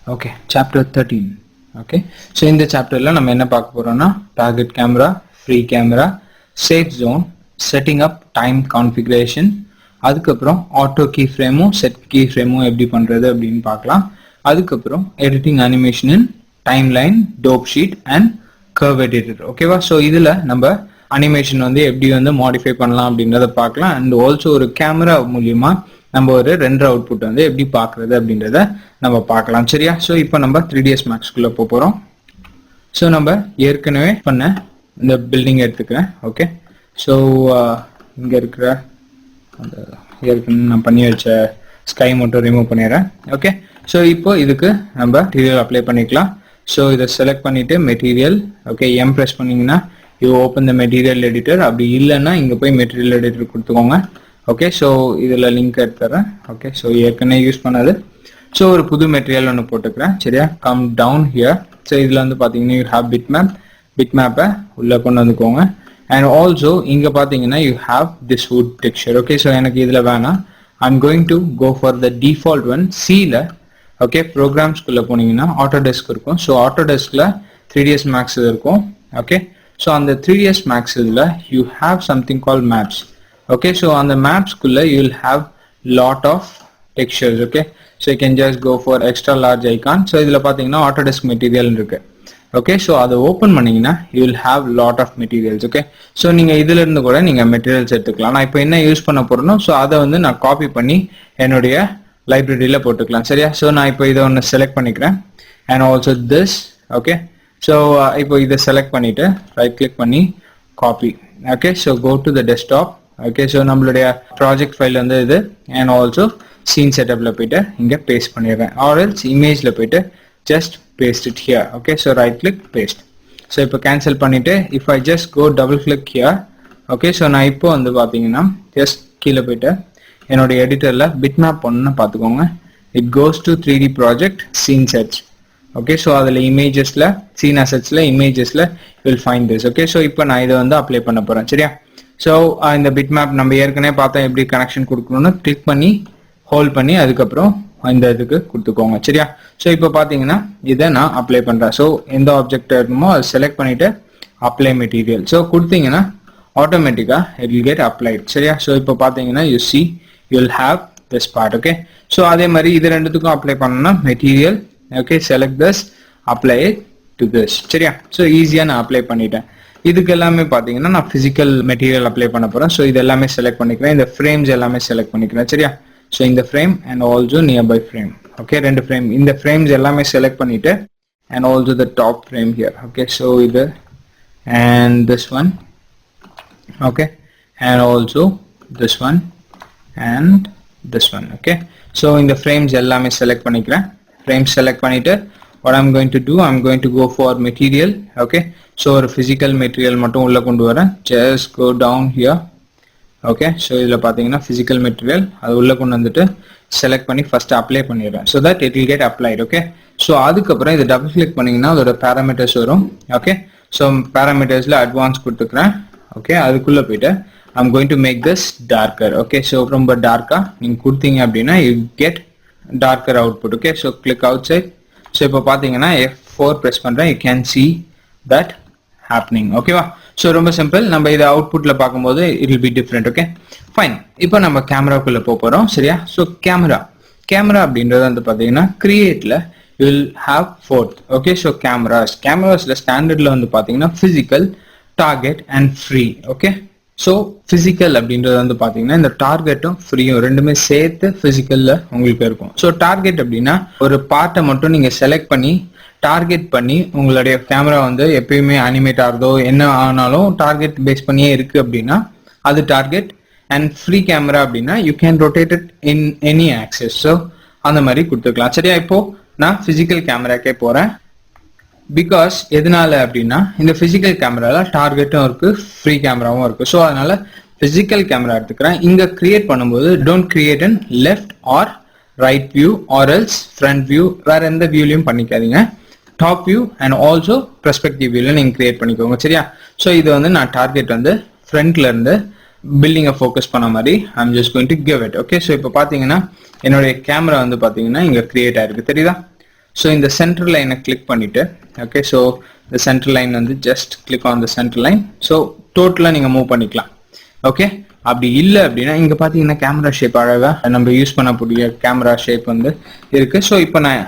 Okay, chapter 13. Okay, so in the chapter நம்ம என்ன பார்க்க போறோம்னா target camera, free camera, safe zone, setting up time configuration, அதுக்கப்புறம் auto keyframe set keyframe எப்படி பண்றது அப்படின்னு பார்க்கலாம். அதுக்கப்புறம் editing animation in timeline, dope sheet and curve editor. ஓகேவா? ஸோ இதில் நம்ம அனிமேஷன் வந்து எப்படி வந்து மாடிஃபை பண்ணலாம் அப்படின்றத பார்க்கலாம். அண்ட் ஆல்சோ ஒரு கேமரா மூலியமா நம்ம ஒரு ரெண்டர் அவுட்புட் வந்து எப்படி பார்க்கறது அப்படின்றத நம்ம பார்க்கலாம். சரியா? ஸோ இப்போ நம்ம 3ds Maxக்குள்ள போகிறோம். ஸோ நம்ம ஏற்கனவே பண்ண இந்த பில்டிங் எடுத்துக்கிறேன். ஓகே, ஸோ இங்கே இருக்கிற அந்த ஏற்கனவே நான் பண்ணி வச்ச ஸ்கை மட்டும் ரிமூவ் பண்ணிடுறேன். ஓகே, ஸோ இப்போ இதுக்கு நம்ம மெட்டீரியல் அப்ளை பண்ணிக்கலாம். ஸோ இதை செலக்ட் பண்ணிட்டு மெட்டீரியல், ஓகே, எம் ப்ரெஸ் பண்ணிங்கன்னா you open the material editor. அப்படி இல்லைன்னா இங்கே போய் மெட்டீரியல் எடிட்டர் கொடுத்துக்கோங்க. ஓகே, ஸோ இதில் லிங்க் எடுத்துறேன். ஓகே, ஸோ ஏற்கனவே யூஸ் பண்ணது. ஸோ ஒரு புது மெட்டீரியல் ஒன்று போட்டுக்கிறேன். சரியா? Come down here. ஸோ இதில் வந்து பார்த்தீங்கன்னா யூ ஹேவ் பிட் மேப்பை உள்ளே கொண்டு வந்துக்கோங்க. அண்ட் ஆல்சோ இங்கே பார்த்தீங்கன்னா you have this wood texture. Okay, so எனக்கு இதில் வேணாம். I'm going to go for the default one. சியில் ஓகே ப்ரோக்ராம்ஸ்குள்ளே போனீங்கன்னா ஆட்டோடெஸ்க் இருக்கும். ஸோ ஆட்டோடெஸ்கில் 3ds Max இருக்கும். ஓகே, ஸோ அந்த 3ds Max இதில் you have something call maps. Okay, so அந்த மேப்ஸ்குள்ளே you will have lot of textures. Okay, so you can just go for extra large icon. So இதில் பார்த்தீங்கன்னா Autodesk material இருக்கு. Okay, so அதை open பண்ணீங்கன்னா you will have lot of materials. Okay, so நீங்கள் இதுல இருந்து கூட நீங்கள் மெட்டீரியல்ஸ் எடுத்துக்கலாம். நான் இப்போ என்ன யூஸ் பண்ண போறேனோ ஸோ அதை வந்து நான் காப்பி பண்ணி என்னுடைய லைப்ரரியில் போட்டுக்கலாம். சரியா? ஸோ நான் இப்போ இதை ஒன்று செலக்ட் பண்ணிக்கிறேன். And also this. Okay, so இப்போ இதை செலக்ட் பண்ணிட்டு ரைட் கிளிக் பண்ணி copy. Okay, so go to the desktop. Okay, so நம்மளுடைய ப்ராஜெக்ட் ஃபைல் வந்து இது. அண்ட் ஆல்சோ சீன் செட்டப்ல போயிட்டு இங்கே பேஸ்ட் பண்ணிடுறேன். ஆர்எல்ஸ் இமேஜ்ல போயிட்டு just paste it here. Okay, so right click paste. So இப்போ கேன்சல் பண்ணிட்டு if I just go double click here. Okay, so நான் இப்போ வந்து பார்த்தீங்கன்னா ஜஸ்ட் கீழே போயிட்டு என்னோட எடிட்டர்ல பிட்மேப் ஒன்று பார்த்துக்கோங்க. It goes to 3D project scene sets. Okay, so அதில் இமேஜஸ்ல சீன் அசெட்ஸ்ல இமேஜஸ்ல will find this. Okay, so இப்போ நான் இதை வந்து அப்ளை பண்ண போறேன். சரியா? ஸோ இந்த பிட்மேப் நம்ம ஏற்கனவே பார்த்தா எப்படி கனெக்ஷன் கொடுக்கணும்னு கிளிக் பண்ணி ஹோல்ட் பண்ணி அதுக்கப்புறம் இந்த இதுக்கு கொடுத்துக்கோங்க. சரியா? ஸோ இப்போ பார்த்தீங்கன்னா இதை நான் அப்ளை பண்றேன். ஸோ எந்த ஆப்ஜெக்ட் இருக்குமோ அதை செலக்ட் பண்ணிட்டு அப்ளை மெட்டீரியல். ஸோ கொடுத்தீங்கன்னா ஆட்டோமேட்டிக்கா இட் வில் கெட் அப்ளைட். சரியா? ஸோ இப்போ பார்த்தீங்கன்னா you C you'll have this part. okay, so அதே மாதிரி இது ரெண்டுத்துக்கும் அப்ளை பண்ணனும்னா material, okay, select this, apply it to this. சரியா? so ஈஸியா நான் அப்ளை பண்ணிட்டேன். இதுக்கு எல்லாமே பாத்தீங்கன்னா நான் பிசிக்கல் மெட்டீரியல் அப்ளை பண்ண போறேன். so இது எல்லாமே செலக்ட் பண்ணிக்கிறேன். இந்த ஃப்ரேம்ஸ் எல்லாமே செலக்ட் பண்ணிக்கிறேன். சரியா? so இந்த frame and also nearby frame. okay, ரெண்டு ஃப்ரேம், இந்த ஃப்ரேம்ஸ் எல்லாமே செலக்ட் பண்ணிட்டு and also the top frame here. okay, so இது and this one. okay, and also this one and this one. okay, so in the frames எல்லாமே select பண்ணிக்கிறேன். frames select பண்ணிட்டு what I'm going to do, I'm going to go for material. okay, so ஒரு physical material மட்டும் உள்ள கொண்டு வரேன். just go down here. okay, so இதுல பாத்தீங்கன்னா physical material அது உள்ள கொண்டு வந்துட்டு select பண்ணி first apply பண்ணிடுறேன் so that it will get applied. okay, so அதுக்கப்புறம் இதை double click பண்ணீங்கன்னா அதோட parameters வரும். okay, so parametersல advanced கொடுத்துக்கிறேன். okay, அதுக்குள்ள போயிட்டு I'm going to make this darker. okay, so ரொம்ப டார்க்கா நீங்க கொடுத்தீங்க அப்படின்னா you get darker output. okay, so click outside. so இப்போ பாத்தீங்கன்னா F4 press பண்றேன். you can see that happening. ஓகேவா? so ரொம்ப சிம்பிள். நம்ம இதை அவுட்புட்ல பார்க்கும்போது it will be different. okay, fine. இப்போ நம்ம கேமராக்குள்ள போறோம். சரியா? so கேமரா அப்படின்றது வந்து பாத்தீங்கன்னா கிரியேட்ல you will have fourth. okay, so camerasல ஸ்டாண்டர்ட்ல வந்து பாத்தீங்கன்னா physical, target and free. okay, so physical அப்படின்றது வந்து பார்த்தீங்கன்னா இந்த டார்கெட்டும் ஃப்ரீயும் ரெண்டுமே சேர்த்து ஃபிசிக்கல்ல உங்களுக்கு இருக்கும். ஸோ டார்கெட் அப்படின்னா ஒரு பார்ட்டை மட்டும் நீங்கள் செலக்ட் பண்ணி டார்கெட் பண்ணி உங்களுடைய கேமரா வந்து எப்பயுமே அனிமேட் ஆகிறதோ என்ன ஆனாலும் டார்கெட் பேஸ் பண்ணியே இருக்கு அப்படின்னா அது டார்கெட். அண்ட் ஃப்ரீ கேமரா அப்படின்னா you can rotate it in any access. So அந்த மாதிரி கொடுத்துக்கலாம். சரியா? இப்போ நான் பிசிக்கல் கேமராக்கே போறேன். பிகாஸ் எதனால அப்படின்னா இந்த பிசிக்கல் கேமரால டார்கெட்டும் இருக்கு, ஃப்ரீ கேமராவும் இருக்கு. ஸோ அதனால பிசிக்கல் கேமரா எடுத்துக்கிறேன். இங்க கிரியேட் பண்ணும்போது don't create in left or right view or else front view, வேற எந்த வியூலையும் பண்ணிக்காதீங்க. Top view and also perspective வியூல நீங்க கிரியேட் பண்ணிக்கோங்க. சரியா? ஸோ இது வந்து நான் டார்கெட் வந்து ஃப்ரண்ட்ல இருந்து பில்டிங்கை ஃபோக்கஸ் பண்ண மாதிரி I'm just going to give it. Okay, so இப்போ பாத்தீங்கன்னா என்னுடைய கேமரா வந்து பாத்தீங்கன்னா இங்க கிரியேட் ஆயிருக்கு. தெரியுதா? ஸோ இந்த சென்டர் லைனை கிளிக் பண்ணிட்டு ஓகே ஸோ இந்த சென்டர் லைன் வந்து just click on the centre line. So டோட்டலாக நீங்கள் மூவ் பண்ணிக்கலாம். ஓகே அப்படி இல்லை அப்படின்னா இங்கே பார்த்தீங்கன்னா கேமரா ஷேப் அழகாக நம்ம யூஸ் பண்ணக்கூடிய கேமரா ஷேப் வந்து இருக்குது. ஸோ இப்போ நான்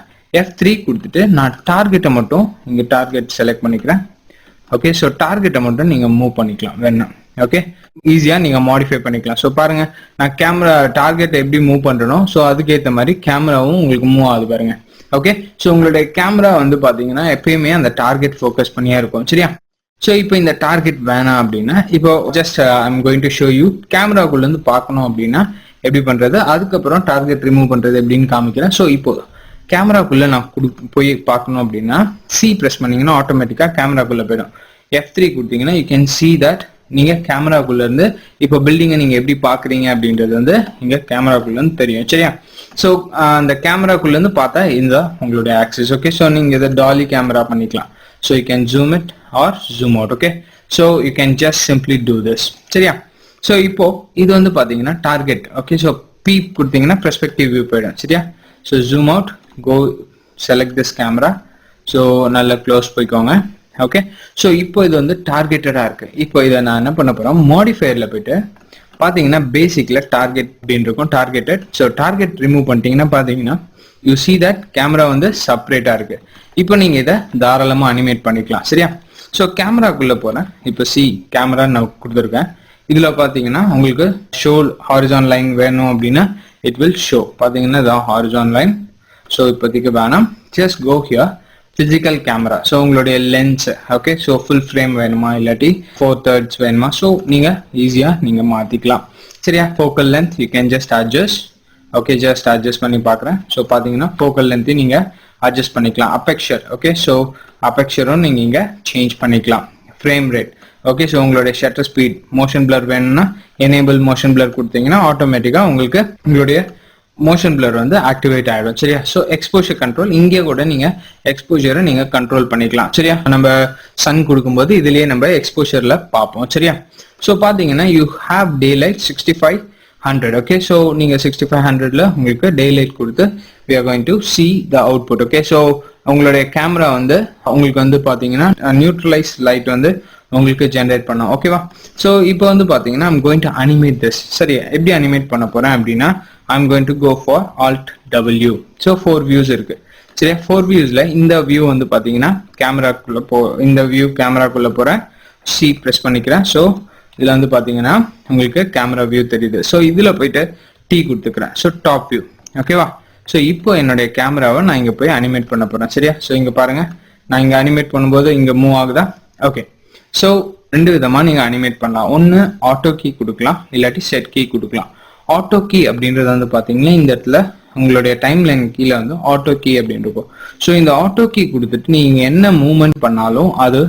F3 கொடுத்துட்டு நான் டார்கெட்டை மட்டும் இங்கே டார்கெட் செலக்ட் பண்ணிக்கிறேன். ஓகே ஸோ டார்கெட்டை மட்டும் நீங்கள் மூவ் பண்ணிக்கலாம் வேணும். ஓகே ஈஸியாக நீங்கள் மாடிஃபை பண்ணிக்கலாம். ஸோ பாருங்க நான் கேமரா டார்கெட் எப்படி மூவ் பண்ணுறனோ ஸோ அதுக்கேற்ற மாதிரி கேமராவும் உங்களுக்கு மூவ் ஆகுது பாருங்க. ஓகே ஸோ உங்களுடைய கேமரா வந்து பார்த்தீங்கன்னா எப்பயுமே அந்த டார்கெட் ஃபோக்கஸ் பண்ணியே இருக்கும் சரியா. ஸோ இப்போ இந்த டார்கெட் வேணாம் அப்படின்னா இப்போ just I'm going to show you கேமராக்குள்ளேருந்து பார்க்கணும் அப்படின்னா எப்படி பண்ணுறது, அதுக்கப்புறம் டார்கெட் ரிமூவ் பண்ணுறது எப்படின்னு காமிக்கிறேன். ஸோ இப்போ கேமராக்குள்ளே நான் போய் பார்க்கணும் அப்படின்னா சி ப்ரெஸ் பண்ணிங்கன்னா ஆட்டோமேட்டிக்காக கேமராக்குள்ளே போயிடும். F3 கொடுத்தீங்கன்னா யூ கேன் சி தட் நீங்கள் கேமராக்குள்ளேருந்து இப்போ பில்டிங்கை நீங்கள் எப்படி பார்க்குறீங்க அப்படின்றது வந்து இங்கே கேமராக்குள்ளேருந்து தெரியும் சரியா. ஸோ அந்த கேமராக்குள்ளேருந்து பார்த்தா இந்த உங்களுடைய ஆக்சிஸ். ஓகே ஸோ நீங்கள் இதை டாலி கேமரா பண்ணிக்கலாம். So you can zoom it or zoom out. Okay so you can just simply do this சரியா. ஸோ இப்போ இது வந்து பார்த்தீங்கன்னா டார்கெட். ஓகே ஸோ பி கொடுத்தீங்கன்னா பெர்ஸ்பெக்டிவ் வியூ போயிடும் சரியா. So zoom out, go select this camera. So நல்லா close போய்க்கோங்க. ஓகே ஸோ இப்போ இது வந்து டார்கெட்டடாக இருக்கு. இப்போ இதை நான் என்ன பண்ண போகிறேன், மாடிஃபயரில் போயிட்டு பார்த்தீங்கன்னா பேசிக்கில் டார்கெட் அப்படின்னு இருக்கும் டார்கெட்டட். ஸோ டார்கெட் ரிமூவ் பண்ணிட்டீங்கன்னா பார்த்தீங்கன்னா யூ சி தட் கேமரா வந்து செப்பரேட்டாக இருக்கு. இப்போ நீங்கள் இதை தாராளமாக அனிமேட் பண்ணிக்கலாம் சரியா. ஸோ கேமராக்குள்ளே போகிறேன். இப்போ சி கேமரா நான் கொடுத்துருக்கேன். இதில் பார்த்தீங்கன்னா உங்களுக்கு ஷோ ஹாரிசான் லைன் வேணும் அப்படின்னா இட் வில் ஷோ. பார்த்தீங்கன்னா இதான் ஹாரிசான் லைன். ஸோ இப்போதைக்கு வேணாம், just go here physical camera. So உங்களுடைய lens okay so full frame வேணுமா இல்லாட்டி 4/3 வேணுமா ஸோ நீங்கள் ஈஸியாக நீங்கள் மாற்றிக்கலாம் சரியா. Focal length you can just adjust. Okay just adjust பண்ணி பார்க்குறேன். ஸோ பார்த்தீங்கன்னா ஃபோக்கல் லென்த்து நீங்கள் அட்ஜஸ்ட் பண்ணிக்கலாம். அப்பெக்சர் ஓகே ஸோ அப்பெக்சரும் நீங்கள் இங்கே சேஞ்ச் பண்ணிக்கலாம். ஃப்ரேம் ரேட் ஓகே ஸோ உங்களுடைய ஷட்டர் ஸ்பீட், மோஷன் பிளர் வேணும்னா எனேபிள் மோஷன் பிளர் கொடுத்தீங்கன்னா ஆட்டோமேட்டிக்காக உங்களுக்கு உங்களுடைய மோஷன் பிளர் வந்து ஆக்டிவேட் ஆகிடும் சரியா. ஸோ எக்ஸ்போஷர் கண்ட்ரோல் இங்கே கூட நீங்கள் எக்ஸ்போஷரை நீங்கள் கண்ட்ரோல் பண்ணிக்கலாம் சரியா. நம்ம சன் கொடுக்கும்போது இதுலேயே நம்ம எக்ஸ்போஷரில் பார்ப்போம் சரியா. ஸோ பார்த்தீங்கன்னா you have day light 6500. Okay so நீங்கள் 6500ல் உங்களுக்கு டே லைட் கொடுத்து we are going to see the output. Okay so உங்களுடைய கேமரா வந்து உங்களுக்கு வந்து பார்த்தீங்கன்னா நியூட்ரலைஸ் லைட் வந்து உங்களுக்கு ஜென்ரேட் பண்ணும் ஓகேவா. ஸோ இப்போ வந்து பார்த்தீங்கன்னா I'm going to animate this சரியா. எப்படி அனிமேட் பண்ண போகிறேன் அப்படின்னா I'm going to go for Alt W. So 4 views இருக்கு சரியா. 4 வியூஸில் இந்த வியூ வந்து பார்த்தீங்கன்னா கேமராக்குள்ளே இந்த வியூ கேமராக்குள்ளே போகிறேன். சி ப்ரெஸ் பண்ணிக்கிறேன். ஸோ இதில் வந்து பார்த்தீங்கன்னா உங்களுக்கு கேமரா வியூ தெரியுது. ஸோ இதில் போயிட்டு T கொடுத்துக்கிறேன். ஸோ டாப் வியூ ஓகேவா. ஸோ இப்போ என்னுடைய கேமராவை நான் இங்கே போய் அனிமேட் பண்ண போகிறேன் சரியா. ஸோ இங்கே பாருங்கள் நான் இங்கே அனிமேட் பண்ணும்போது இங்கே மூவ் ஆகுதா. ஓகே ஸோ 2 விதமாக நீங்கள் அனிமேட் பண்ணலாம். ஒன்று ஆட்டோ கீ கொடுக்கலாம் இல்லாட்டி செட் கீ கொடுக்கலாம். ஆட்டோ கீ அப்படின்றது வந்து பார்த்தீங்கன்னா இந்த இடத்துல உங்களுடைய டைம் லைன் கீழே வந்து ஆட்டோ கீ அப்படின்னு இருக்கும். ஸோ இந்த ஆட்டோ கீ கொடுத்துட்டு நீங்கள் என்ன மூவ்மெண்ட் பண்ணாலும் அது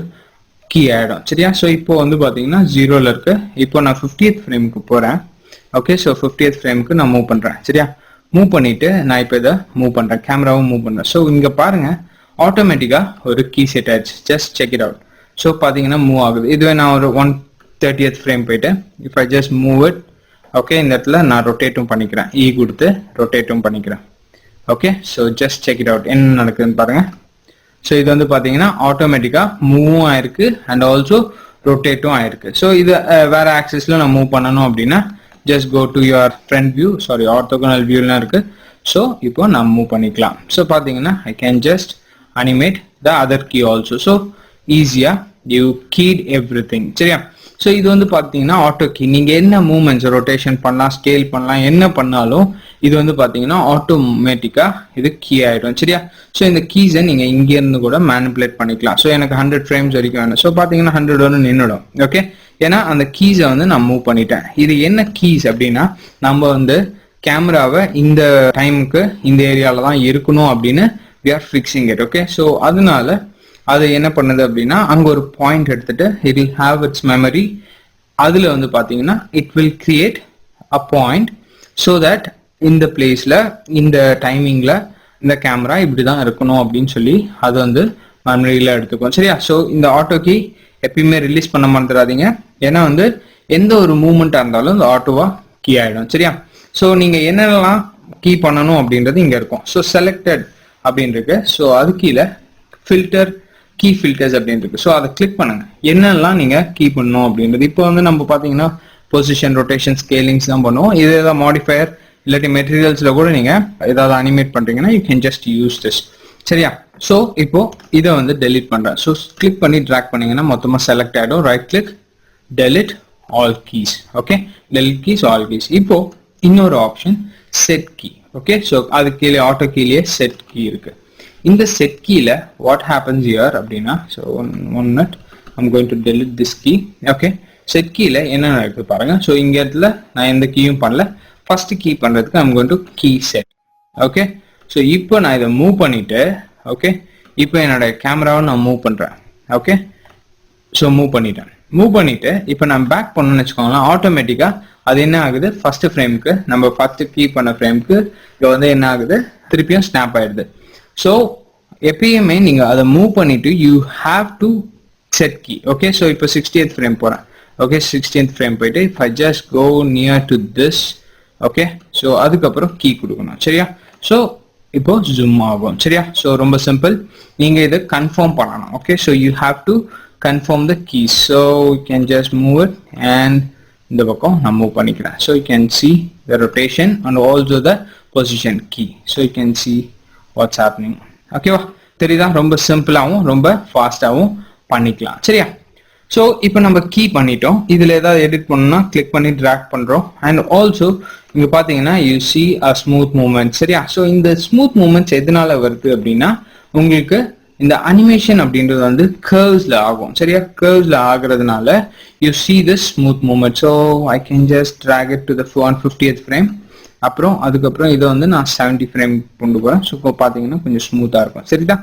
கீ ஆகிடும் சரியா. ஸோ இப்போ வந்து பார்த்தீங்கன்னா 0ல் இருக்கு. இப்போ நான் 50th ஃப்ரேமுக்கு போகிறேன். ஓகே ஸோ 50th ஃப்ரேமுக்கு நான் மூவ் பண்ணுறேன் சரியா. மூவ் பண்ணிட்டு நான் இப்போ இதை மூவ் பண்ணுறேன், கேமராவும் மூவ் பண்ணுறேன். ஸோ இங்கே பாருங்க ஆட்டோமேட்டிக்காக ஒரு கீ செட் ஆயிடுச்சு. Just check it out. So பார்த்தீங்கன்னா மூவ் ஆகுது. இதுவே நான் ஒரு 1/30th ஃப்ரேம் போயிட்டு if I just move it okay இந்த இடத்துல நான் ரொட்டேட்டும் பண்ணிக்கிறேன். இ கொடுத்து ரொட்டேட்டும் பண்ணிக்கிறேன். Okay so just check it out என்ன நடக்குதுன்னு பாருங்க. ஸோ இது வந்து பார்த்தீங்கன்னா ஆட்டோமேட்டிக்காக மூவும் ஆயிருக்கு அண்ட் ஆல்சோ ரொட்டேட்டும் ஆயிருக்கு. ஸோ இது வேற ஆக்சிஸ்ல நான் மூவ் பண்ணணும் அப்படின்னா just go to your front view sorry orthogonal வியூலாம் இருக்கு. ஸோ இப்போ நான் மூவ் பண்ணிக்கலாம். ஸோ பார்த்தீங்கன்னா I can just animate the other key also. So ஈஸியாக யூ கீட் எவ்ரி திங் சரியா. ஸோ இது வந்து பார்த்தீங்கன்னா ஆட்டோ கீ. நீங்கள் என்ன மூவ்மெண்ட்ஸ் ரொட்டேஷன் பண்ணலாம், ஸ்கேல் பண்ணலாம், என்ன பண்ணாலும் இது வந்து பார்த்தீங்கன்னா ஆட்டோமேட்டிக்காக இது கீ ஆகிடும் சரியா. ஸோ இந்த கீஸை நீங்கள் இங்கேருந்து கூட மேனிப்புலேட் பண்ணிக்கலாம். ஸோ எனக்கு 100 ஃப்ரேம்ஸ் வரைக்கும் வேணும். ஸோ பார்த்தீங்கன்னா 100 நின்றுடும் ஓகே. ஏன்னா அந்த கீஸை வந்து நான் மூவ் பண்ணிட்டேன். இது என்ன கீஸ் அப்படின்னா நம்ம வந்து கேமராவை இந்த டைமுக்கு இந்த ஏரியாவில் தான் இருக்கணும் அப்படின்னு we are fixing it okay. So அதனால அது என்ன பண்ணுது அப்படின்னா அங்கே ஒரு பாயிண்ட் எடுத்துட்டு it will have its memory. அதில் வந்து பார்த்தீங்கன்னா it will create a point so that இந்த பிளேஸில் இந்த டைமிங்கில் இந்த கேமரா இப்படி தான் இருக்கணும் அப்படின்னு சொல்லி அது வந்து மெமரியில் எடுத்துக்கும் சரியா. ஸோ இந்த ஆட்டோ கீ எப்பயுமே ரிலீஸ் பண்ண மறந்துடாதீங்க. ஏன்னா வந்து எந்த ஒரு மூவ்மெண்ட்டாக இருந்தாலும் இந்த ஆட்டோவாக கீ ஆகிடும் சரியா. ஸோ நீங்கள் என்னென்னலாம் கீ பண்ணணும் அப்படின்றது இங்கே இருக்கும். ஸோ செலக்டட் அப்படின்னு இருக்கு. ஸோ அது கீழே ஃபில்டர் கீ ஃபில்டர்ஸ் அப்படின்னு இருக்கு. ஸோ அதை கிளிக் பண்ணுங்க. என்னெல்லாம் நீங்க கீ பண்ணணும் அப்படின்றது. இப்போ வந்து நம்ம பாத்தீங்கன்னா பொசிஷன், ரொட்டேஷன், ஸ்கேலிங்ஸ் தான் பண்ணுவோம். இது ஏதாவது மாடிஃபயர் இல்லாட்டி மெட்டீரியல்ஸ்ல கூட நீங்க ஏதாவது அனிமேட் பண்றீங்கன்னா you can just use this. சரியா? ஸோ இப்போ இதை வந்து டெலிட் பண்றேன். ஸோ கிளிக் பண்ணி ட்ராக் பண்ணீங்கன்னா மொத்தமா செலக்ட் ஆயிடும். Right click, delete all keys. Okay, delete keys, all keys. இப்போ இன்னொரு option set key. Okay, so அது கீழே ஆட்டோ கீழே செட் கீ இருக்கு. இந்த செட் கீல வாட் ஹேப்பன்ஸ் ஹியர் அப்படின்னா, so one minute, I'm going to delete this key. Okay, set கீல என்ன இருக்கு பாருங்க. ஸோ இங்க இடத்துல நான் எந்த கீயும் பண்ணல. ஃபர்ஸ்ட் கீ பண்றதுக்கு I'm going to key set. Okay, so இப்போ நான் இதை மூவ் பண்ணிட்டு, ஓகே, இப்போ என்னோட கேமராவை நான் மூவ் பண்றேன். ஓகே, ஸோ மூவ் பண்ணிட்டு இப்போ நான் பேக் பண்ணணும்னு வச்சுக்கோங்களேன், ஆட்டோமேட்டிக்கா அது என்ன ஆகுது, ஃபர்ஸ்ட் ஃப்ரேமுக்கு நம்ம ஃபர்ஸ்ட் கீ பண்ண ஃப்ரேமுக்கு இங்க வந்து என்ன ஆகுது, திருப்பியும் ஸ்னாப் ஆயிடுது. ஸோ எப்பயுமே நீங்க அதை மூவ் பண்ணிட்டு you have to set key. Okay, so இப்போ 60th ஃப்ரேம் போறேன். ஓகே, 60th ஃப்ரேம் போயிட்டு if I just go near to this, okay, so அதுக்கப்புறம் கீ கொடுக்கணும். சரியா? ஸோ இப்போ ஜூம் ஆகும். சரியா? ஸோ ரொம்ப சிம்பிள். நீங்க இதை கன்ஃபார்ம் பண்ணணும். Okay, so you have to confirm the key. So you can just move it and இந்த பக்கம் நான் மூவ் பண்ணிக்கிறேன். So you can see the rotation and also the position key. So you can see what's happening. ஓகேவா? தெரியுதா? ரொம்ப சிம்பிளாகவும் ரொம்ப ஃபாஸ்டாகவும் பண்ணிக்கலாம். சரியா? ஸோ இப்போ நம்ம கீ பண்ணிட்டோம். இதில் ஏதாவது எடிட் பண்ணணும்னா கிளிக் பண்ணி ட்ராக் பண்ணுறோம். அண்ட் ஆல்சோ இங்கே பார்த்தீங்கன்னா you C a smooth movement. சரியா? ஸோ இந்த ஸ்மூத் மூவ்மெண்ட்ஸ் எதனால வருது அப்படின்னா, உங்களுக்கு இந்த அனிமேஷன் அப்படின்றது வந்து கர்வ்ஸ்ல ஆகும். சரியா? கர்வ்ஸ்ல ஆகுறதுனால you see this smooth movement. So I can just drag it to the 150th frame. அப்புறம் அதுக்கப்புறம் இதை வந்து நான் 70 ஃப்ரேம் கொண்டு போறேன். ஸோ இப்போ பார்த்தீங்கன்னா கொஞ்சம் ஸ்மூத்தா இருக்கும். சரிதா?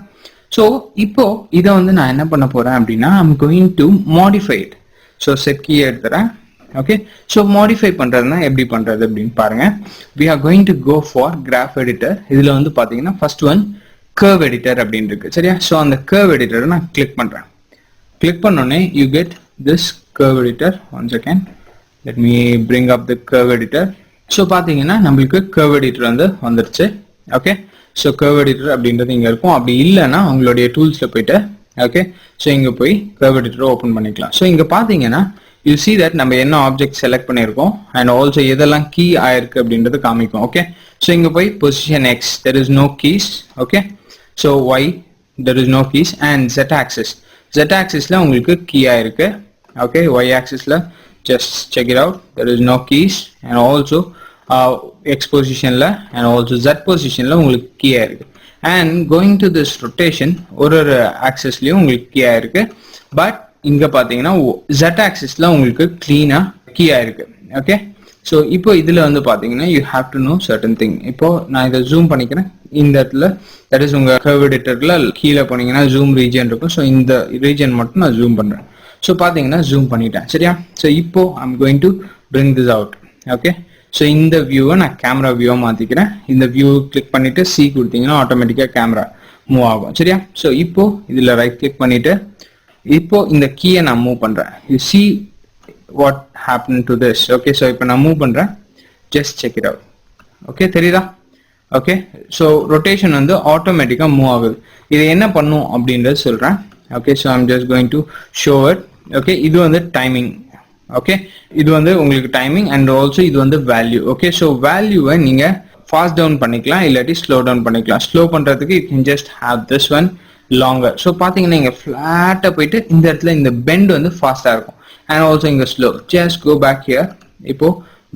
ஸோ இப்போ இதை வந்து நான் என்ன பண்ண போறேன் அப்படின்னா, I'm going to modify it. So set key எடுத்துறேன். ஓகே, ஸோ மாடிஃபை பண்றதுனா எப்படி பண்றது அப்படின்னு பாருங்க. We are going to go for graph editor. இதுல வந்து பாத்தீங்கன்னா ஃபர்ஸ்ட் ஒன் கர்வ் எடிட்டர் அப்படின்னு இருக்கு. சரியா? ஸோ அந்த கர்வ் எடிட்டரை நான் கிளிக் பண்றேன். கிளிக் பண்ணோடனே you get this curve editor. One second, let me bring up the curve editor. So பார்த்தீங்கன்னா நம்மளுக்கு கர்வ் எடிட்டர் வந்து வந்துருச்சு. ஓகே, ஸோ கர்வ் எடிட்டர் அப்படின்றது இங்கே இருக்கும். அப்படி இல்லைன்னா உங்களுடைய டூல்ஸில் போயிட்டு, ஓகே, ஸோ இங்கே போய் கர்வ் எடிட்டரை ஓப்பன் பண்ணிக்கலாம். ஸோ இங்கே பார்த்தீங்கன்னா யூ சி தட் நம்ம என்ன ஆப்ஜெக்ட் செலக்ட் பண்ணியிருக்கோம் அண்ட் ஆல்சோ எதெல்லாம் கீ ஆயிருக்கு அப்படின்றது காமிக்கும். ஓகே, ஸோ இங்கே போய் position X there is no keys. Okay, so Y there is no keys and Z axis. Z ஆக்சிஸில் உங்களுக்கு கீ ஆயிருக்கு. ஓகே, ஒய் ஆக்சிஸில் just check it out, there is no keys. And also x position la and also z position la உங்களுக்கு key ஆயிருக்கு. And going to this rotation ஒரு axis லயும் உங்களுக்கு key ஆயிருக்கு. பட் இங்க பாத்தீங்கன்னா z axis ல உங்களுக்கு clean-ஆ key ஆயிருக்கு. ஓகே, ஸோ இப்போ இதுல வந்து பாத்தீங்கன்னா you have to know certain thing. இப்போ நான் இதை ஜூம் பண்ணிக்கிறேன். இந்த இடத்துல that is உங்க curve editor-ல கீழே போனீங்கன்னா ஜூம் ரீஜன் இருக்கும். ஸோ இந்த ரீஜன் மட்டும் நான் ஜூம் பண்றேன். ஸோ பார்த்தீங்கன்னா ஜூம் பண்ணிட்டேன். சரியா? ஸோ இப்போ I'm going to bring this out. Okay, so இந்த வியூவை நான் கேமரா வியூவை மாற்றிக்கிறேன். இந்த வியூ கிளிக் பண்ணிட்டு சி கொடுத்தீங்கன்னா ஆட்டோமேட்டிக்காக கேமரா மூவ் ஆகும். சரியா? ஸோ இப்போ இதில் ரைட் கிளிக் பண்ணிட்டு இப்போ இந்த கீயை நான் மூவ் பண்ணுறேன். You see what happen to this. Okay, so இப்போ நான் மூவ் பண்ணுறேன். Just check it out. Okay, தெரியுதா? ஓகே, ஸோ ரொட்டேஷன் வந்து ஆட்டோமேட்டிக்காக மூவ் ஆகுது. இது என்ன பண்ணும் அப்படின்றது சொல்கிறேன். Okay, so I'm just going to show it. Okay, இது வந்து டைமிங். ஓகே, இது வந்து உங்களுக்கு டைமிங் அண்ட் ஆல்சோ இது வந்து வேல்யூ. ஓகே, ஸோ வேல்யூவை நீங்க ஃபாஸ்ட் டவுன் பண்ணிக்கலாம் இல்லாட்டி ஸ்லோ டவுன் பண்ணிக்கலாம். ஸ்லோ பண்றதுக்கு you can just have this one longer. So பாத்தீங்கன்னா இங்க ஃபிளாட்டா போயிட்டு இந்த இடத்துல இந்த பெண்ட் வந்து ஃபாஸ்டா இருக்கும் அண்ட் ஆல்சோ இங்க slow. Just go back here. இப்போ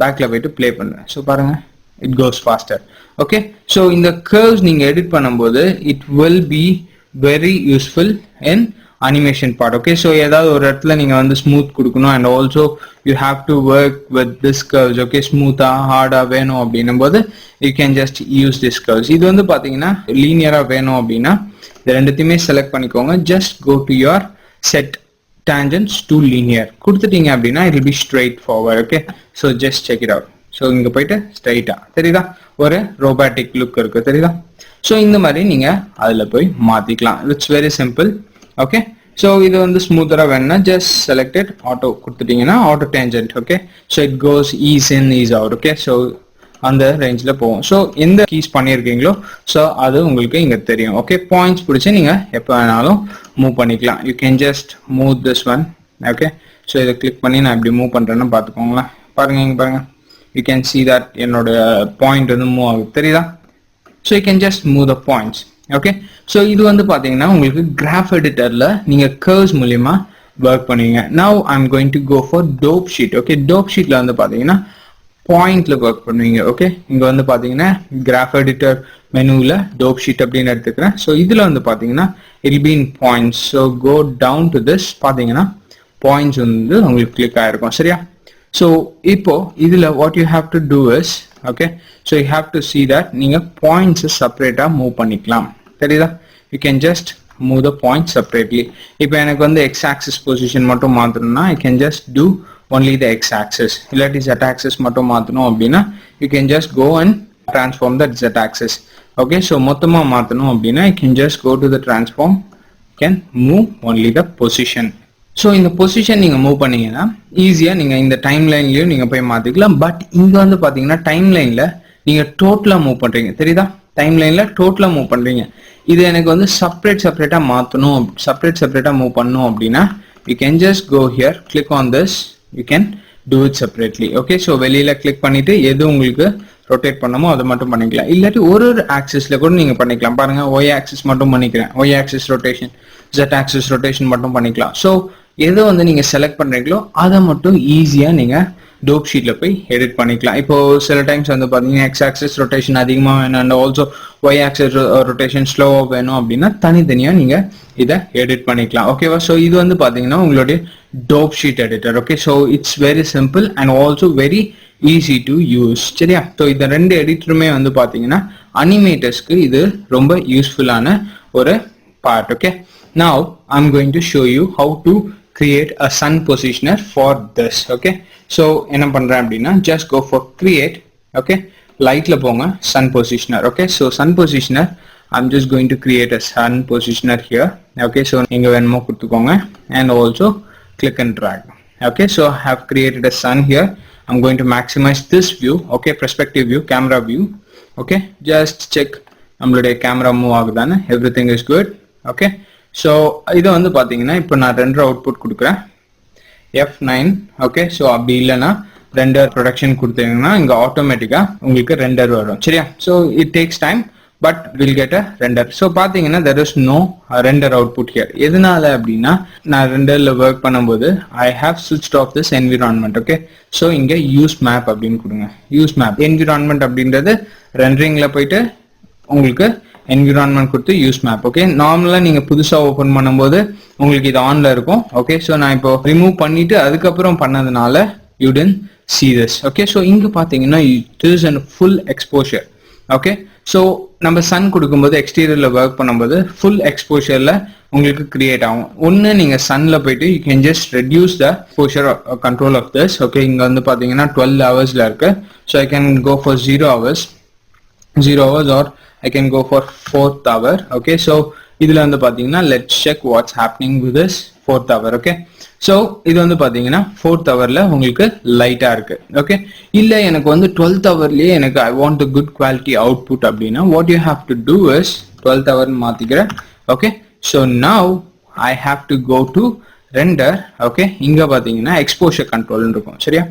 பேக்ல போயிட்டு பிளே பண்றேன். ஸோ பாருங்க, it goes faster. Okay, so இந்த கர்வ்ஸ் நீங்க எடிட் பண்ணும்போது it will be very useful in animation part. Okay, so ஏதாவது ஒரு இடத்துல நீங்க வந்து ஸ்மூத் கொடுக்கணும் and also you have to work with this curves. Okay, ஸ்மூத்தா ஹார்டா வேணும் அப்படின்னும் போது you can just use this curves. இது வந்து பாத்தீங்கன்னா லீனியரா வேணும் அப்படின்னா இது ரெண்டுத்தையுமே செலக்ட் பண்ணிக்கோங்க. Just go to your set tangents to linear கொடுத்துட்டீங்க அப்படின்னா it will be straight forward. Okay, so just check it out. So இங்க போயிட்டு ஸ்ட்ரைட்டா தெரியுதா ஒரு ரோபாட்டிக் லுக் இருக்கு. தெரியுதா? ஸோ இந்த மாதிரி நீங்க அதுல போய் மாத்திக்கலாம். It's very simple. Okay, so இது வந்து ஸ்மூத்தரா வேணும்னா ஜஸ்ட் செலக்டட் ஆட்டோ கொடுத்துட்டீங்கன்னா auto tangent. Okay, so it goes ease in ease out. Okay, so அந்த ரேஞ்சில் போகும். ஸோ எந்த கீஸ் பண்ணியிருக்கீங்களோ ஸோ அது உங்களுக்கு இங்கே தெரியும். ஓகே, பாயிண்ட்ஸ் பிடிச்சி நீங்கள் எப்போ வேணாலும் மூவ் பண்ணிக்கலாம். You can just move this one. Okay, so இதை கிளிக் பண்ணி நான் இப்படி மூவ் பண்ணுறேன்னு பார்த்துக்கோங்களேன். பாருங்க, இங்கே பாருங்க, யூ கேன் see that என்னோட பாயிண்ட் வந்து மூவ் ஆகுது, தெரியுதா? So you can just move the points. Okay, so இது வந்து பார்த்தீங்கன்னா உங்களுக்கு கிராஃப் எடிட்டரில் நீங்கள் கர்வ்ஸ் மூலியமா ஒர்க் பண்ணுவீங்க. Now I am going to go for dope sheet. Okay, dope ஷீட்டில் வந்து பார்த்தீங்கன்னா பாயிண்ட்ல ஒர்க் பண்ணுவீங்க. ஓகே, இங்க வந்து பாத்தீங்கன்னா கிராஃப் எடிட்டர் மெனுவில் டோப் ஷீட் அப்படின்னு எடுத்துக்கிறேன். ஸோ இதுல வந்து பாத்தீங்கன்னா it be in points. So go down to this, பாத்தீங்கன்னா பாயிண்ட்ஸ் வந்து உங்களுக்கு கிளிக் ஆயிருக்கும், சரியா? ஸோ இப்போ இதுல what you have to do is, okay, so you have to see that நீங்க பாயிண்ட்ஸ் செப்பரேட்டா மூவ் பண்ணிக்கலாம், தெரியுதா? You can just move the point separately. இப்போ எனக்கு வந்து எக்ஸ் ஆக்சிஸ் பொசிஷன் மட்டும் மாத்தணும்னா I can just do only the x-axis. இல்லாட்டி z-axis மட்டும் மாத்தணும் அப்படின்னா you can just go and transform the z-axis. okay, so மொத்தமா மாத்தணும் அப்படின்னா you can just go to the transform, can move only the position. so இந்த position நீங்க move பண்ணீங்கன்னா ஈஸியா நீங்க இந்த டைம் லைன்லயும் நீங்க போய் மாத்திக்கலாம். பட் இங்க வந்து பாத்தீங்கன்னா டைம் லைன்ல நீங்க டோட்டலா மூவ் பண்றீங்க, தெரியுதா? டைம் லைன்ல டோட்டலா மூவ் பண்றீங்க. இது எனக்கு வந்து செப்பரேட்டா மாத்தணும், செப்பரேட்டா மூவ் பண்ணணும் அப்படின்னா you can just go here, click on this, you can do it separately. okay, so வெளியில கிளிக் பண்ணிட்டு எது உங்களுக்கு ரொட்டேட் பண்ணமோ அதை மட்டும் பண்ணிக்கலாம். இல்லாட்டி ஒரு ஆக்சிஸ்ல கூட நீங்க பண்ணிக்கலாம். பாருங்க, y ஆக்சிஸ் மட்டும் பண்ணிக்கிறேன், y axis rotation, z axis rotation மட்டும் பண்ணிக்கலாம். ஸோ எதை வந்து நீங்க செலக்ட் பண்றீங்களோ அதை மட்டும் ஈஸியா நீங்க டோப் ஷீட்ல போய் எடிட் பண்ணிக்கலாம். இப்போ சில டைம்ஸ் வந்து பாத்தீங்கன்னா எக்ஸ் ஆக்சிஸ் ரொட்டேஷன் அதிகமா வேணும் and also Y axis rotation ஸ்லோவா வேணும் அப்படின்னா தனித்தனியா நீங்க இதை எடிட் பண்ணிக்கலாம். ஓகேவா? ஸோ இது வந்து பாத்தீங்கன்னா உங்களுடைய dope sheet editor. Okay, so it's very simple and also very easy to use, சரியா? ஸோ இந்த ரெண்டு எடிட்டருமே வந்து பாத்தீங்கன்னா அனிமேட்டர்ஸ்க்கு இது ரொம்ப யூஸ்ஃபுல்லான ஒரு part. Okay, now I'm going to show you how to create a sun positioner for this. okay, so என்ன பண்றேன் அப்படின்னா just go for create. okay, lightல போங்க, sun positioner. okay, so sun positioner I'm just going to create a sun positioner here. okay, so நீங்க வேணுமோ கொடுத்துக்கோங்க and also click and drag. okay, so I have created a sun here. I'm going to maximize this view. okay, perspective view, camera view. okay, just check நம்மளுடைய camera move ஆகுதானே, everything is good. okay, so இதை வந்து பார்த்தீங்கன்னா இப்போ நான் render output கொடுக்குறேன் F9. Okay, so அப்படி இல்லைன்னா ரெண்டர் ப்ரொடக்ஷன் கொடுத்தீங்கன்னா இங்கே ஆட்டோமேட்டிக்காக உங்களுக்கு ரெண்டர் வரும், சரியா? So it takes time but will get a render. So பார்த்தீங்கன்னா there is no render output here. எதனால அப்படின்னா நான் ரெண்டரில் ஒர்க் பண்ணும்போது I have switched off this environment. Okay, so இங்கே யூஸ் மேப் அப்படின்னு கொடுங்க. யூஸ் மேப் என்விரான்மெண்ட் அப்படின்றது ரெண்டரிங்கில் போயிட்டு உங்களுக்கு என்விரான்மெண்ட் கொடுத்து யூஸ் மேப். ஓகே, நார்மலா நீங்க புதுசா ஓபன் பண்ணும்போது உங்களுக்கு இது ஆன்ல இருக்கும். ஓகே, ஸோ நான் இப்போ ரிமூவ் பண்ணிட்டு அதுக்கப்புறம் பண்ணதுனால you tend see this. Okay, so இங்க பாத்தீங்கன்னா it is a full exposure. Okay, so நம்ம சன் கொடுக்கும்போது எக்ஸ்டீரியர்ல ஒர்க் பண்ணும்போது ஃபுல் எக்ஸ்போஷர்ல உங்களுக்கு கிரியேட் ஆகும். ஒன்னு நீங்க சன்ல போயிட்டு you can just reduce the exposure control of this. Okay, இங்க வந்து பாத்தீங்கன்னா 12 hours இருக்கு. So I can go for 0 hours or I can go for 4th hour. okay, so இதுல வந்து பாத்தீங்கன்னா let's check what's happening with this 4th hour. okay, so இது வந்து பாத்தீங்கன்னா 4th hourல உங்களுக்கு லைட்டா இருக்கு. okay, இல்ல எனக்கு வந்து 12th hourலயே எனக்கு I want a good quality output அப்படின்னா what you have to do is 12th hour மாத்திக்கிறேன். okay, so now I have to go to render. okay, இங்க பாத்தீங்கன்னா exposure control இருக்கும், சரியா?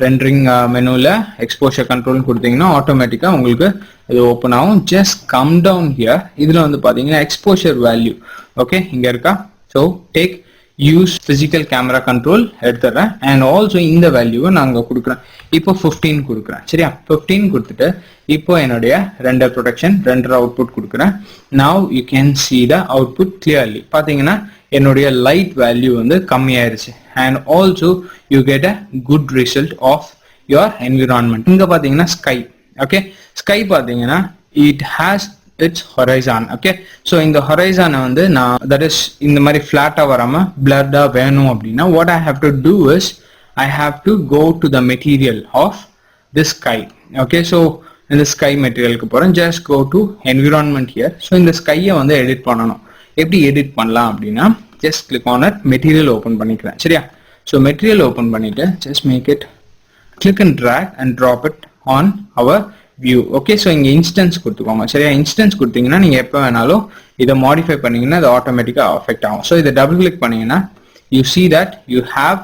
ரெண்டரிங் மெனுல எக்ஸ்போஷர் கண்ட்ரோல் கொடுத்தீங்கன்னா ஆட்டோமேட்டிக்கா உங்களுக்கு இது ஓப்பன் ஆகும். Just come down here. இதுல வந்து பாத்தீங்கன்னா எக்ஸ்போஷர் வேல்யூ ஓகே இங்க இருக்கா. So take use physical camera control எடுத்துறேன் அண்ட் ஆல்சோ இந்த வேல்யூவை நாங்க கொடுக்குறேன். இப்போ 15 கொடுக்குறேன், சரியா? 15 கொடுத்துட்டு இப்போ என்னுடைய ரெண்டர் ப்ரொடக்ஷன் ரெண்டர் அவுட்புட் கொடுக்குறேன். Now you can see the output clearly. பாத்தீங்கன்னா என்னுடைய லைட் வேல்யூ வந்து கம்மியாயிருச்சு and also you get a good result of your environment. இங்க பாத்தீங்கன்னா ஸ்கை. ஓகே, ஸ்கை பாத்தீங்கன்னா it has its horizon. Okay, so இந்த ஹொரைசானை வந்து நான் தட் இஸ் இந்த மாதிரி ஃபிளாட்டா வராம பிளட்டா வேணும் அப்படின்னா what I have to do is I have to go to the material of the sky. Okay, so இந்த ஸ்கை மெட்டீரியலுக்கு போறேன். Just go to environment here. So இந்த ஸ்கையை வந்து எடிட் பண்ணணும். எப்படி எடிட் பண்ணலாம் அப்படின்னா just click on it, material open பண்ணிக்கிறேன், சரியா? ஸோ மெட்டீரியல் ஓப்பன் பண்ணிட்டு just make it click and drag and drop it on our view. Okay, so இங்க instance கொடுத்துக்கோங்க. சரியா, instance கொடுத்தீங்கன்னா நீங்க எப்ப வேணாலும் இதை modify பண்ணீங்கன்னா அது ஆட்டோமேட்டிக்கா affect ஆகும். So இதை double click பண்ணீங்கன்னா you see that you have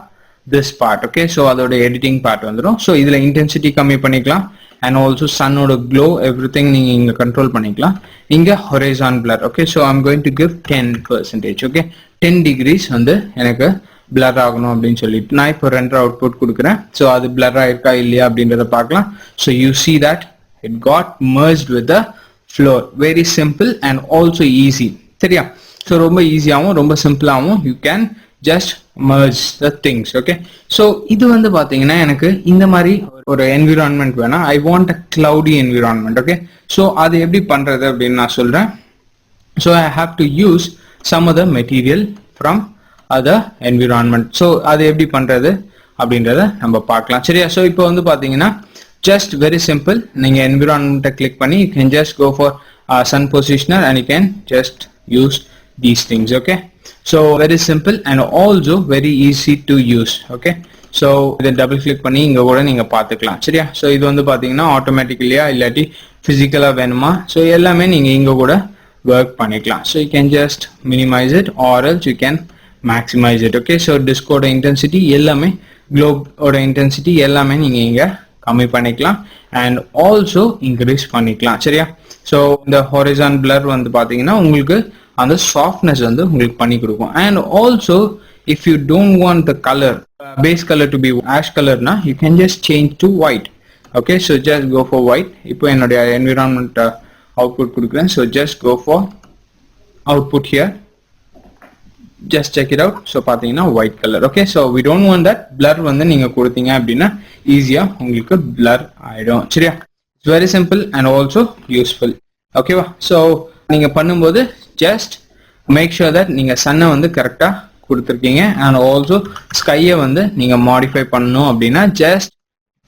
this part. Okay, so அதோட editing part வந்துரும். So இதுல intensity கம்மி பண்ணிக்கலாம் and also sun ஓட glow everything நீங்க இங்க control பண்ணிக்கலாம். இங்க horizon blur. Okay, so I'm going to give 10%. Okay, 10 degrees வந்து எனக்கு blur ஆகணும் அப்படின்னு சொல்லிட்டு நான் இப்போ ரெண்டர் அவுட்புட் கொடுக்குறேன். ஸோ அது blur ஆயிருக்கா இல்லையா அப்படின்றத பார்க்கலாம். So you see that it got merged with the floor. Very simple and also easy. சரியா, ஸோ ரொம்ப ஈஸியாகவும் ரொம்ப சிம்பிளாகவும் you can just merge the things. Okay, so இது வந்து பாத்தீங்கன்னா எனக்கு இந்த மாதிரி ஒரு environment வேணா. I want a cloudy environment. Okay, so அது எப்படி பண்றது அப்படின்னு நான் சொல்றேன். So I have to use some other material from other environment. So அது எப்படி பண்றது அப்படின்றத நம்ம பார்க்கலாம். சரியா, so இப்போ வந்து பாத்தீங்கன்னா just very simple. நீங்க environment click பண்ணி you can just go for sun positioner and you can just use these things. Okay, so very simple and also very easy to use. Okay, so இதை double click பண்ணி இங்க கூட நீங்க பார்த்துக்கலாம். சரியா, so இது வந்து பாத்தீங்கன்னா ஆட்டோமேட்டிக்கலியா இல்லாட்டி பிசிக்கலா வேணுமா, so எல்லாமே நீங்க இங்க கூட work பண்ணிக்கலாம். So you can just minimize it or else you can maximize it. Okay, so disk ஓட intensity எல்லாமே globe ஓட intensity எல்லாமே நீங்க இங்க கம்மி பண்ணிக்கலாம் and also increase பண்ணிக்கலாம். சரியா, so இந்த horizon blur வந்து பாத்தீங்கன்னா உங்களுக்கு அந்த softness வந்து உங்களுக்கு பண்ணி கொடுக்கும். And also if you don't want the color base color to be ash color na you can just change to white. Okay, so just go for white. இப்போ என்னோட environment output கொடுக்குறேன். So just go for output here, just check it out. So பாத்தீங்கன்னா white color. Okay, so we don't want that. blur வந்து நீங்க கொடுத்தீங்க அப்படின்னா ஈஸியா உங்களுக்கு blur ஆயிடும். சரியா, it's very simple and also useful. ஓகேவா, so நீங்க பண்ணும்போது just make sure that நீங்க சன்னை வந்து கரெக்டா கொடுத்துருக்கீங்க and also ஸ்கையை வந்து நீங்க modify பண்ணணும் அப்படின்னா just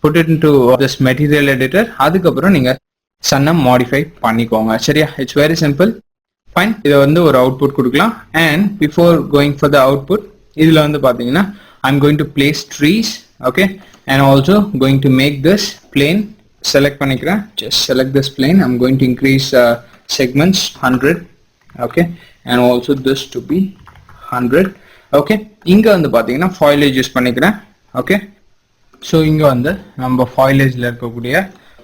put it into this material editor. அதுக்கப்புறம் நீங்க சன்னை modify பண்ணிக்கோங்க. சரியா, it's very simple. Fine, இதை வந்து ஒரு அவுட்புட் கொடுக்கலாம். and before going for the output இதுல வந்து பாத்தீங்கன்னா I'm going to place trees. Okay, and also going to make this plane. Select பண்ணிக்கிறேன், just select this plane. I'm going to increase segments 100. Okay, and also this to be 100. Okay, இங்க வந்து பாத்தீங்கன்னா foliage use பண்ணிக்கிறேன். Okay, so இங்க வந்து நம்ம foliageல இருக்கக்கூடிய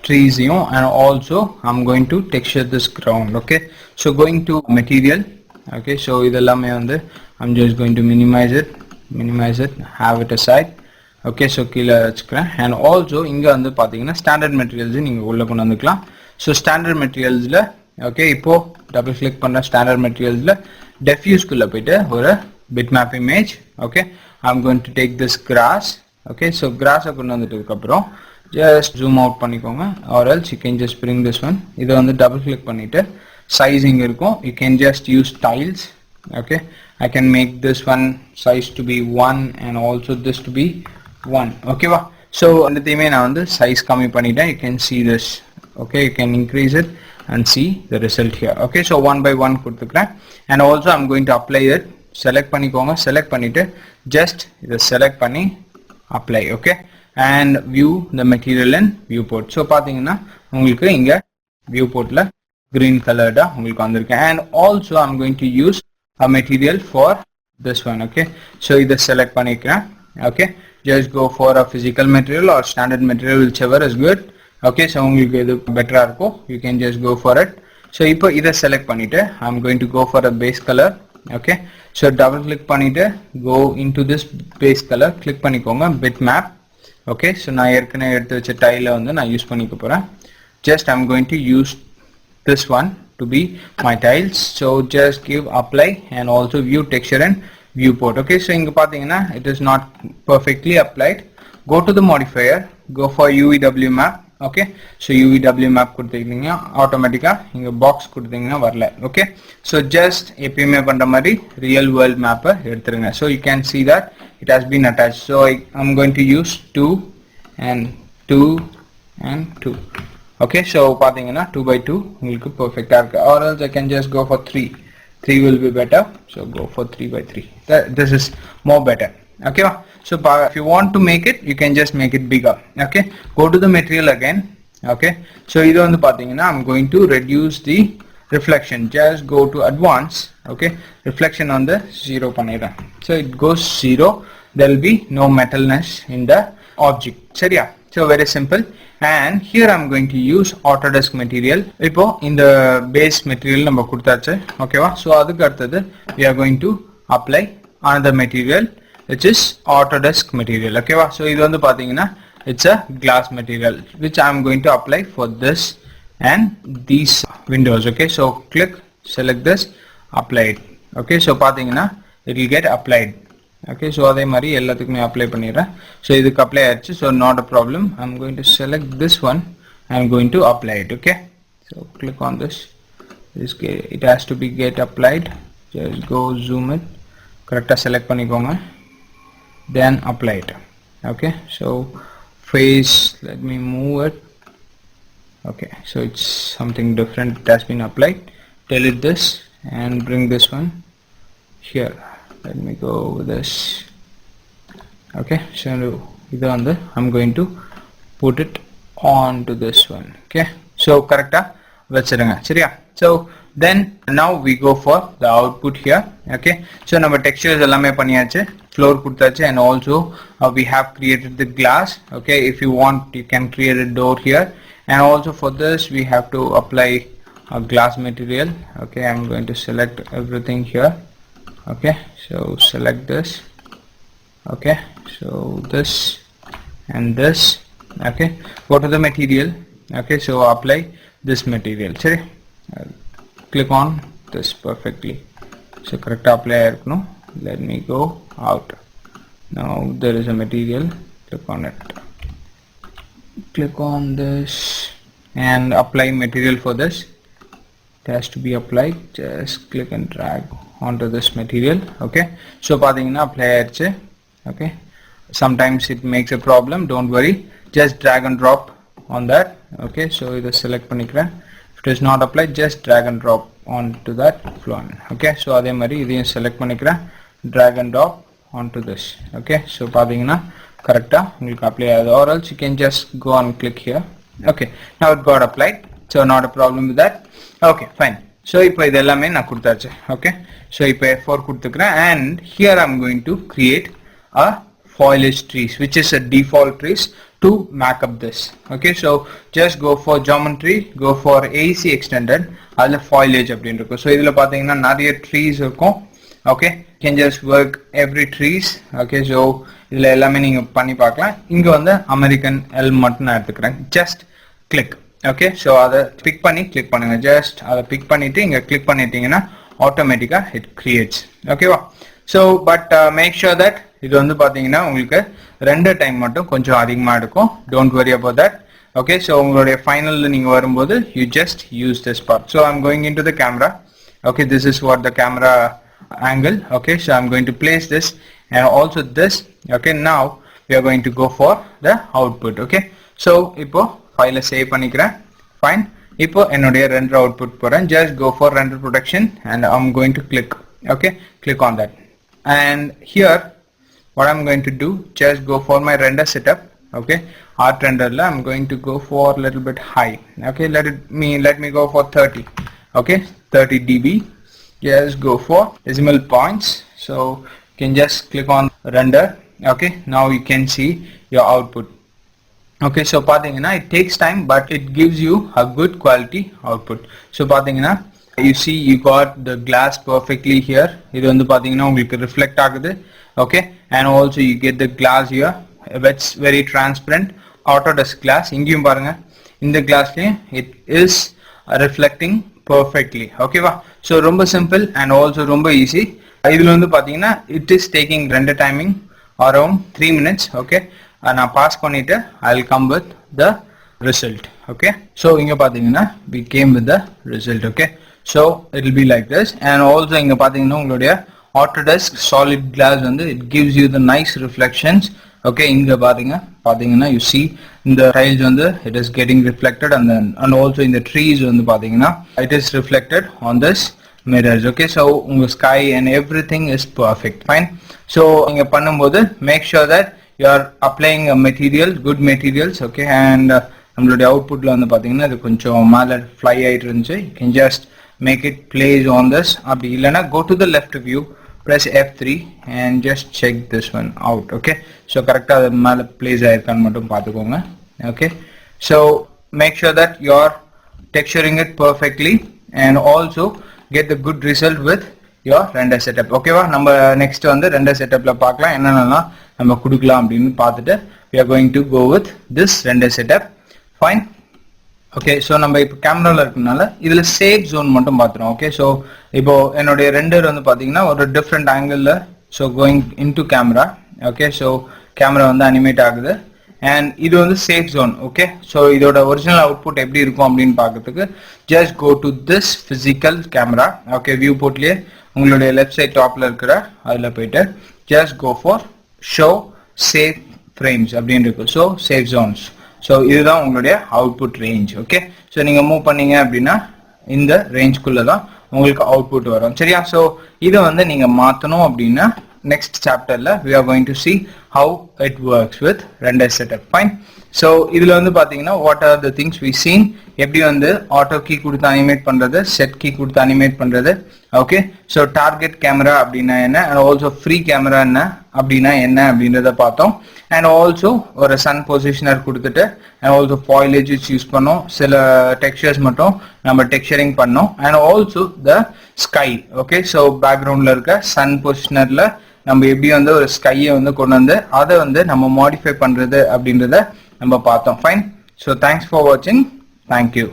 treesயும் and also I'm going to texture this ground. Okay, so going to material. Okay, so இதெல்லாமே வந்து I'm just going to minimize it, have it aside. Okay, so கீழே வச்சுக்கிறேன். and also இங்க வந்து பாத்தீங்கன்னா standard materials நீங்க உள்ள கொண்டு வந்துக்கலாம். so standard materialsல okay இப்போ double click பண்ண standard materialsல diffuse குள்ள போயிட்டு ஒரு bitmap image. Okay, I'm going to take this grass. Okay, so grass கொண்டு வந்துட்டதுக்கு அப்புறம் just zoom out பண்ணிக்கோங்க or else you can just bring this one. இதை வந்து double click பண்ணிட்டு sizing இருக்கும், you can just use tiles. Okay, I can make this one size to be 1 and also this to be 1. okay வா, so அந்தத்தையுமே நான் வந்து size கம்மி பண்ணிட்டேன். you can see this. okay, you can increase it and see the result here. okay, so 1 by 1 கொடுத்துக்கிறேன். and also I'm going to apply it. select பண்ணிக்கோங்க, select பண்ணிட்டு just இதை select பண்ணி apply. okay, and view the material in viewport. so பாத்தீங்கன்னா உங்களுக்கு இங்க viewportல green colored உங்களுக்கு வந்திருக்கு. and also I'm going to use a material for this one. okay, so இதை select பண்ணிக்கிறேன். okay, just go for a physical material or standard material, whichever is good. okay, so உங்களுக்கு எது பெட்டரா இருக்கோ you can just go for it. so இப்போ இதை select பண்ணிட்டு I'm going to go for a base color. okay, so double click பண்ணிட்டு go into this base color, click பண்ணிக்கோங்க bitmap. okay, so நான் ஏற்கனவே எடுத்து வச்ச டைல வந்து நான் யூஸ் பண்ணிக்க போறேன். just I'm going to use this one to be my tiles. so just give apply and also view texture and viewport. okay, so இங்க பாத்தீங்கன்னா it is not perfectly applied. go to the modifier, go for UVW map. okay, so UVW map கொடுத்தீங்கன்னா ஆட்டோமேட்டிக்கா இங்க box கொடுத்தீங்கன்னா வரல. okay, so just எப்பயுமே பண்ற மாதிரி real world map எடுத்துருங்க. so you can see that it has been attached. so I'm going to use 2 and 2 and 2. okay, so பாத்தீங்கன்னா 2 by 2 உங்களுக்கு perfectா இருக்கு. or else I can just go for 3 will be better. so go for 3 by 3. this is more better. okay, so if you want to make it you can just make it bigger. okay, go to the material again, okay. So இது வந்து பாத்தீங்கன்னா I'm going to reduce the reflection. Just go to advanced, okay. Reflection on the 0 பண்ணிடுறேன். So it goes 0. There will be no metalness in the object. சரியா? So very simple. And here I'm going to use Autodesk material. இப்போ இந்த base material நம்ம கொடுத்தாச்சு, ஓகேவா? So அதுக்கு அடுத்தது we are going to apply another material which is Autodesk material, ஓகேவா? So இது வந்து பாத்தீங்கன்னா it's a glass material which I'm going to apply for this and these windows, okay. So click, select this, apply it, okay. So பாத்தீங்கன்னா it will get applied, okay. So அதே மாதிரி எல்லாத்துக்குமே apply பண்ணிடுறேன். So இதுக்கு apply ஆயிடுச்சு, so not a problem. I'm going to select this one, I'm going to apply it, okay. So click on this, it has to be get applied. Just go zoom it, correctly select பண்ணிக்கோங்க, then apply it, okay. So face, let me move it, okay. So it's something different, it has been applied. Delete this and bring this one here. Let me go with this, okay. So இது வந்து I'm going to put it on to this one, okay. So correctly வச்சிருங்க, சரியா? So then now we go for the output here, okay. So நம்ம textures எல்லாமே பண்ணியாச்சு, floor கொடுத்தாச்சு, and also we have created the glass, okay. If you want you can create a door here, and also for this we have to apply a glass material, okay. I'm going to select everything here, okay. So select this, okay. So this and this, okay. Go to the material, okay. So apply this material, sorry. Click on this perfectly, so correct apply இருக்கணும். Let me go out. Now there is a material, click on it, click on this and apply material for this. It has to be applied, just click and drag onto this material, okay. So பாத்தீங்கன்னா apply ஆயிடுச்சு, okay. Sometimes it makes a problem, don't worry, just drag and drop on that, okay. So இதை select பண்ணிக்கிறேன். If it is not applied, just drag and drop onto that flow, okay. So அதே மாதிரி இதையும் select பண்ணிக்கிறேன், drag and drop onto this, okay. So பாத்தீங்கன்னா கரெக்டா உங்களுக்கு apply ஆகுது, or else you can just go and click here, okay. Now it got applied, so not a problem with that, okay, fine. So இப்போ இது எல்லாமே நான் கொடுத்தாச்சு, okay. So இப்போ F4 கொடுத்துக்கிறேன், and here I'm going to create a foliage trees which is a default trees to mark up this, okay. So just go for geometry, go for AC extended, அதுல foliage அப்படின்னு இருக்கும். So இதுல பாத்தீங்கன்னா நிறைய trees இருக்கும், okay. You can just work every trees, okay. So இதுல எல்லாமே நீங்க பண்ணி பார்க்கலாம். இங்க வந்து அமெரிக்கன் எல்ம் மட்டும் நான் எடுத்துக்கிறேன், just click, okay. So அதை பிக் பண்ணி click பண்ணுங்க, just அதை பிக் பண்ணிட்டு இங்க click பண்ணிட்டீங்கன்னா ஆட்டோமேட்டிக்கா it creates, ஓகேவா. So but make sure that இது வந்து பாத்தீங்கன்னா உங்களுக்கு ரெண்டர் டைம் மட்டும் கொஞ்சம் அதிகமா இருக்கும், don't worry about that, okay. So உங்களுடைய ஃபைனல்ல நீங்க வரும்போது you just use this part. So I'm going into the camera, okay. This is what the camera angle, okay. So I'm going to place this and also this, okay. Now we are going to go for the output, okay. So இப்போ ஃபைலை save பண்ணிக்கிறேன், fine. இப்போ என்னுடைய render output போறேன், just go for render protection and I'm going to click, okay. Click on that, and here what I'm going to do, just go for my render setup, okay. Art render la I'm going to go for a little bit high, okay. Let me go for 30, okay. 30 dB, just go for decimal points. So you can just click on render, okay. Now you can see your output, okay. So பாத்தீங்கன்னா it takes time but it gives you a good quality output. So பாத்தீங்கன்னா you see you got the glass perfectly here, இது வந்து பாத்தீங்கன்னா உங்களுக்கு reflect ஆகுது, okay. And also you get the glass here, it's very transparent. Autodesk glass இங்கேயும் பாருங்க, இந்த glassலயும் it is reflecting perfectly, okay வா. So ரொம்ப simple and also ரொம்ப easy. இதுல வந்து பாத்தீங்கன்னா it is taking render timing around 3 minutes, okay. நான் பாஸ் பண்ணிட்டு I'll come with the result, okay. So இங்க பாத்தீங்கன்னா we came with the result, okay. So it will be like this, and also இங்க பாத்தீங்கன்னா உங்களுடைய Autodesk solid glass வந்து it gives you the nice reflections, okay. இங்க பாத்தீங்கன்னா you see the tiles வந்து it is getting reflected, and also in the trees வந்து பாத்தீங்கன்னா it is reflected on this mirrors, okay. So உங்க sky and everything is perfect, fine. So இங்க பண்ணும்போது make sure that you are applying a material, good materials, okay, and நம்மளுடைய அவுட்புட்ல வந்து பாத்தீங்கன்னா இது கொஞ்சம் மேல ஃப்ளை ஆயிட்டு இருந்துச்சு. you can just make it place on this. அப்படி இல்லைன்னா go to the left view, press F3 and just check this one out. Okay, so correct அது மேல place ஆயிருக்கான்னு மட்டும் பார்த்துக்கோங்க. Okay, so make sure that you're texturing it perfectly and also get the good result with your render setup. ஓகேவா, நம்ம next வந்து render செட்டப்ல பார்க்கலாம் என்னென்னலாம் நம்ம கொடுக்கலாம் அப்படின்னு பார்த்துட்டு we are going to go with this render setup. Fine. Okay, so நம்ம இப்போ கேமராவில் இருக்கனால இதில் சேஃப் ஜோன் மட்டும் பார்த்துருவோம். ஓகே, ஸோ இப்போ என்னுடைய ரெண்டர் வந்து பார்த்தீங்கன்னா ஒரு டிஃப்ரெண்ட் ஆங்கிளில் so going into camera. Okay, so camera வந்து அனிமேட் ஆகுது அண்ட் இது வந்து சேஃப் ஜோன். ஓகே, ஸோ இதோட ஒரிஜினல் அவுட்புட் எப்படி இருக்கும் அப்படின்னு பார்க்கறதுக்கு just go to this physical camera. Okay, வியூ போர்ட்லேயே உங்களுடைய லெஃப்ட் சைட் டாப்பில் இருக்கிற அதில் போயிட்டு just go for show safe frames அப்படின்னு இருக்கு. So safe zones. ஸோ இதுதான் உங்களுடைய அவுட்புட் ரேஞ்ச். ஓகே, ஸோ நீங்கள் மூவ் பண்ணீங்க அப்படின்னா இந்த ரேஞ்ச்குள்ளே தான் உங்களுக்கு அவுட்புட் வரும். சரியா, ஸோ இதை வந்து நீங்கள் மாற்றணும் அப்படின்னா நெக்ஸ்ட் சாப்டரில் we are going to see how it works with render setup. Fine. So இதில் வந்து பார்த்தீங்கன்னா what are the things we seen, எப்படி வந்து ஆட்டோ கீ கொடுத்து அனிமேட் பண்ணுறது, செட் கீ கொடுத்து அனிமேட் பண்ணுறது. ஓகே, ஸோ டார்கெட் கேமரா அப்படின்னா என்ன அண்ட் ஆல்சோ ஃப்ரீ கேமரா என்ன அப்படின்னா என்ன அப்படின்றத பார்த்தோம். அண்ட் ஆல்சோ ஒரு சன் பொசிஷனர் கொடுத்துட்டு அண்ட் ஆல்சோ ஃபாயிலேஜஸ் யூஸ் பண்ணோம், சில டெக்ஸ்சர்ஸ் மட்டும் நம்ம டெக்ஸ்சரிங் பண்ணோம் and also the sky. Okay, so பேக்ரவுண்டில் இருக்க சன் பொசிஷனரில் நம்ம எப்படி வந்து ஒரு ஸ்கையை வந்து கொண்டு வந்து அதை வந்து நம்ம மாடிஃபை பண்ணுறது அப்படின்றத நம்ம பார்த்தோம். ஃபைன். ஸோ தேங்க்ஸ் ஃபார் வாட்சிங். தேங்க்யூ.